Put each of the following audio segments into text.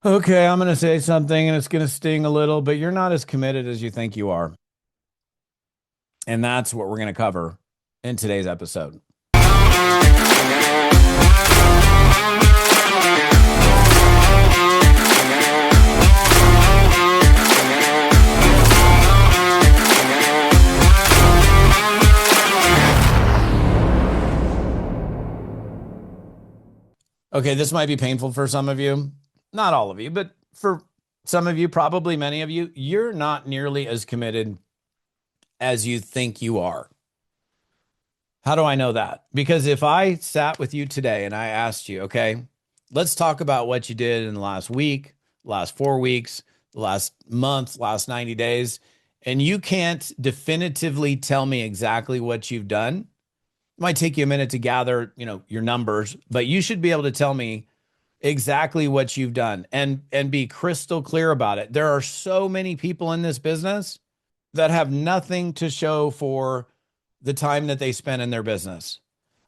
Okay, I'm going to say something and it's going to sting a little, but you're not as committed as you think you are. And that's what we're going to cover in today's episode. Okay, this might be painful for some of you. Not all of you, but for some of you, probably many of you, you're not nearly as committed as you think you are. How do I know that? Because if I sat with you today and I asked you, okay, let's talk about what you did in the last week, last 4 weeks, last month, last 90 days, and you can't definitively tell me exactly what you've done. It might take you a minute to gather, your numbers, but you should be able to tell me exactly what you've done and be crystal clear about it. There are so many people in this business that have nothing to show for the time that they spent in their business.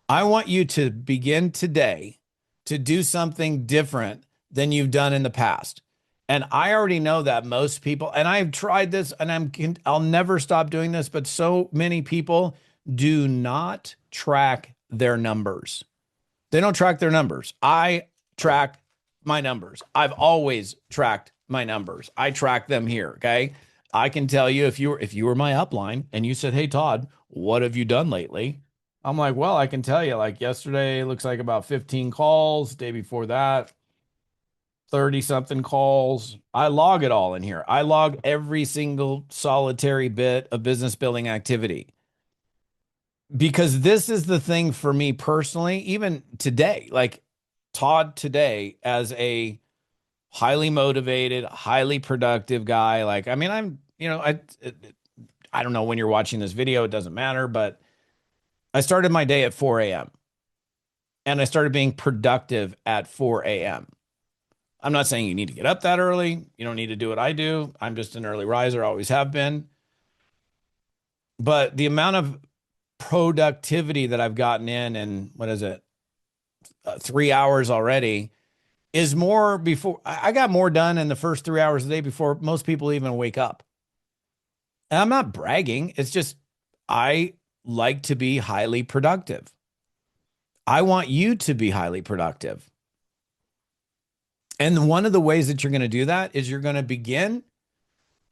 I want you to begin today to do something different than you've done in the past. And I already know that most people, and I've tried this and I'll never stop doing this, but so many people do not track their numbers. They don't track their numbers. I track my numbers. I've always tracked my numbers. I track them here. Okay. I can tell you if you were my upline and you said, "Hey Todd, what have you done lately?" I'm like, "Well, I can tell you, like yesterday looks like about 15 calls, day before that 30 something calls." I log it all in here. I log every single solitary bit of business building activity. Because this is the thing for me personally, even today, like Todd today as a highly motivated, highly productive guy. Like, I mean, I don't know when you're watching this video, it doesn't matter, but I started my day at 4 a.m. and I started being productive at 4 a.m. I'm not saying you need to get up that early. You don't need to do what I do. I'm just an early riser, always have been. But the amount of productivity that I've gotten in, and what is it, 3 hours already, is more before I got more done in the first 3 hours a day before most people even wake up. And I'm not bragging. It's just I like to be highly productive. I want you to be highly productive. And one of the ways that you're going to do that is you're going to begin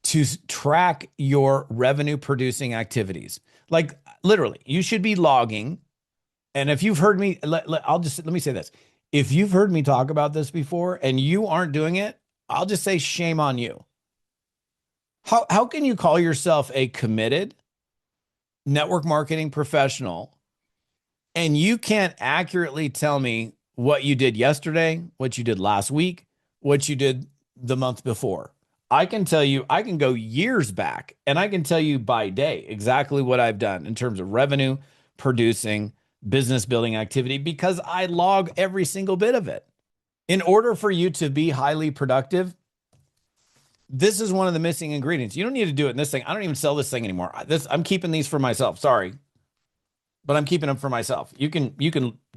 to track your revenue producing activities. Like literally, you should be logging. And if you've heard me, let me say this. If you've heard me talk about this before and you aren't doing it, I'll just say shame on you. How can you call yourself a committed network marketing professional and you can't accurately tell me what you did yesterday, what you did last week, what you did the month before? I can tell you, I can go years back and I can tell you by day exactly what I've done in terms of revenue producing business building activity because I log every single bit of it. In order for you to be highly productive, this is one of the missing ingredients. You don't need to do it in this thing. I don't even sell this thing anymore. I'm keeping these for myself. Sorry, but I'm keeping them for myself. You can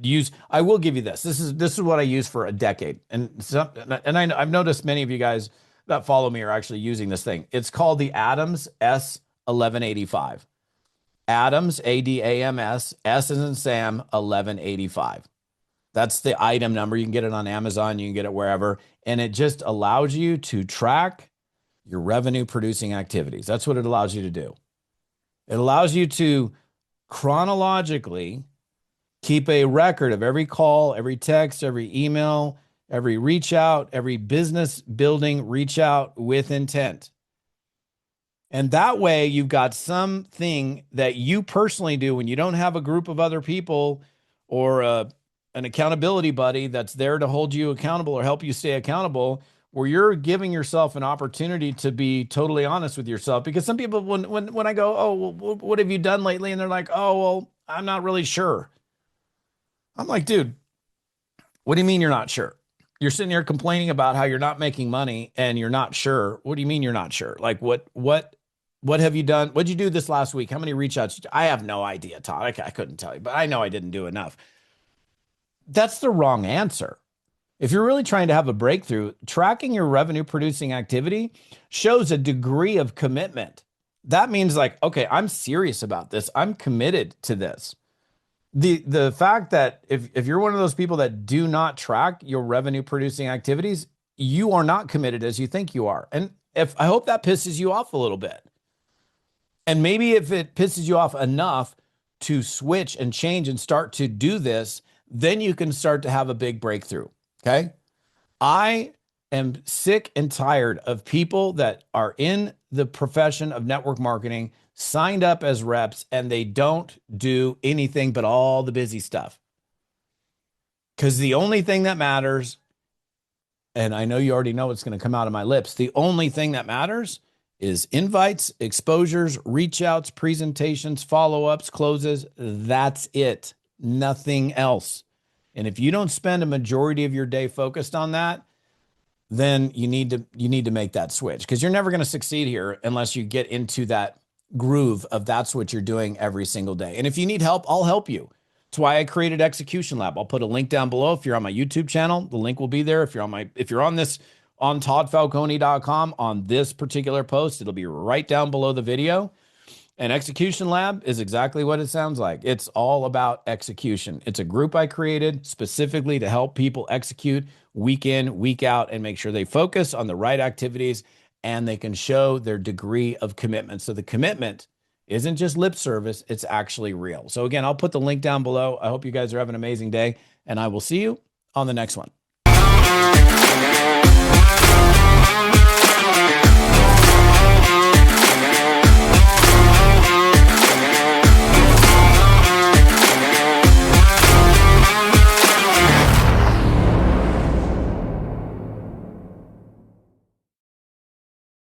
use. I will give you this. This is what I use for a decade, I've noticed many of you guys that follow me are actually using this thing. It's called the Adams S1185. Adams, ADAMS, S as in Sam, 1185. That's the item number. You can get it on Amazon. You can get it wherever. And it just allows you to track your revenue producing activities. That's what it allows you to do. It allows you to chronologically keep a record of every call, every text, every email, every reach out, every business building reach out with intent. And that way you've got something that you personally do when you don't have a group of other people or an accountability buddy that's there to hold you accountable or help you stay accountable, where you're giving yourself an opportunity to be totally honest with yourself. Because some people, when I go, "Oh, well, what have you done lately?" And they're like, "Oh, well, I'm not really sure." I'm like, dude, what do you mean you're not sure? You're sitting here complaining about how you're not making money and you're not sure. What do you mean you're not sure? Like what have you done? What'd you do this last week? How many reach outs? I have no idea, Todd. I couldn't tell you, but I know I didn't do enough. That's the wrong answer. If you're really trying to have a breakthrough, tracking your revenue producing activity shows a degree of commitment. That means like, okay, I'm serious about this. I'm committed to this. The fact that if you're one of those people that do not track your revenue producing activities, you are not committed as you think you are. And if I hope that pisses you off a little bit. And maybe if it pisses you off enough to switch and change and start to do this, then you can start to have a big breakthrough. Okay. I am sick and tired of people that are in the profession of network marketing, signed up as reps, and they don't do anything but all the busy stuff. Because the only thing that matters, and I know you already know what's going to come out of my lips, the only thing that matters is invites, exposures, reach outs, presentations, follow-ups, closes. That's it. Nothing else. And if you don't spend a majority of your day focused on that, then you need to make that switch, because you're never going to succeed here unless you get into that groove of that's what you're doing every single day. And if you need help, I'll help you. That's why I created Execution Lab. I'll put a link down below. If you're on my YouTube channel, the link will be there. If you're on this on toddfalcone.com on this particular post, it'll be right down below the video. And Execution Lab is exactly what it sounds like. It's all about execution. It's a group I created specifically to help people execute week in, week out, and make sure they focus on the right activities and they can show their degree of commitment. So the commitment isn't just lip service, it's actually real. So again, I'll put the link down below. I hope you guys are having an amazing day, and I will see you on the next one.